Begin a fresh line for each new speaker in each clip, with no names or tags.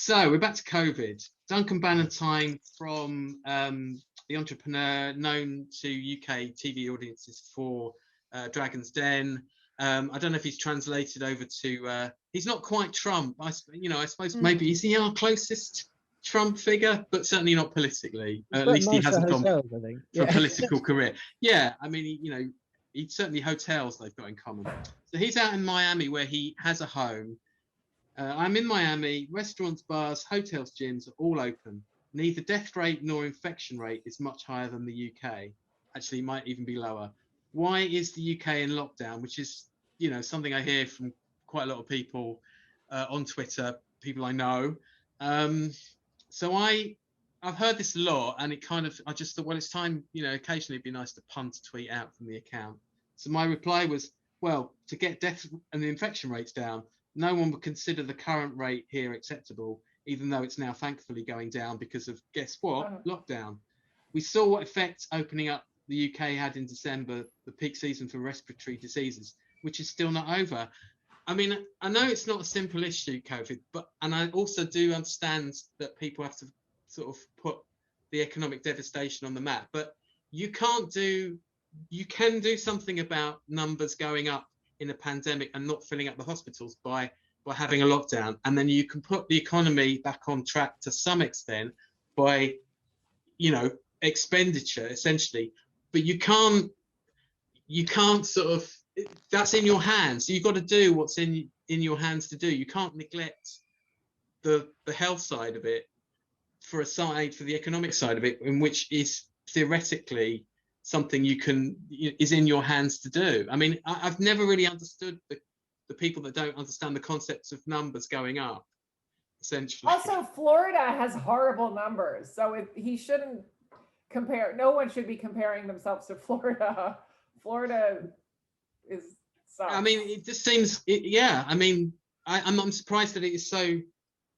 So we're back to COVID. Duncan Bannatyne from The Entrepreneur, known to UK TV audiences for Dragon's Den. I don't know if he's translated over to. He's not quite Trump. I suppose maybe is he our closest Trump figure, but certainly not politically. At least he hasn't gone
hotels, I think.
for a political career. Yeah, I mean, he's certainly hotels they've got in common. So he's out in Miami where he has a home. I'm in Miami. Restaurants, bars, hotels, gyms are all open. Neither death rate nor infection rate is much higher than the UK. Actually, it might even be lower. Why is the UK in lockdown? Which is, something I hear from quite a lot of people on Twitter, people I know. So I've heard this a lot, and I just thought, well, it's time, occasionally it'd be nice to punt a tweet out from the account. So my reply was, well, to get death and the infection rates down, no one would consider the current rate here acceptable, even though it's now thankfully going down because of, guess what, lockdown. We saw what effect opening up the UK had in December, the peak season for respiratory diseases, which is still not over. I mean, I know it's not a simple issue, COVID, and I also do understand that people have to sort of put the economic devastation on the map, but you can do something about numbers going up in a pandemic and not filling up the hospitals by having a lockdown, and then you can put the economy back on track to some extent by expenditure essentially, but you can't sort of, that's in your hands. So you've got to do what's in your hands to do. You can't neglect the health side of it for the economic side of it, in which is theoretically something is in your hands to do. I mean, I've never really understood the people that don't understand the concepts of numbers going up, essentially.
Also, Florida has horrible numbers, so he shouldn't compare. No one should be comparing themselves to Florida. Florida is sucks.
I mean, it just seems, I mean, I'm surprised that it is so.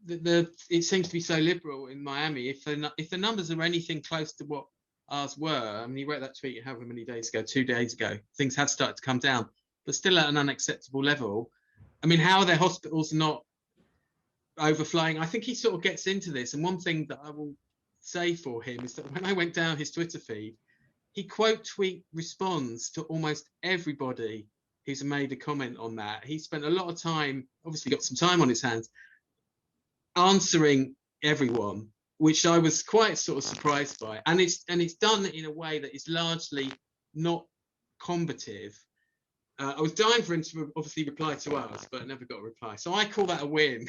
It seems to be so liberal in Miami. If the numbers are anything close to what ours were, I mean, you wrote that tweet however many days ago, 2 days ago, things had started to come down, but still at an unacceptable level. I mean, how are their hospitals not overflowing? I think he sort of gets into this, and one thing that I will say for him is that when I went down his Twitter feed, he quote tweet responds to almost everybody who's made a comment on that. He spent a lot of time, obviously got some time on his hands, answering everyone, which I was quite sort of surprised by. And it's done in a way that is largely not combative. I was dying for him to obviously reply to us, but I never got a reply. So I call that a win.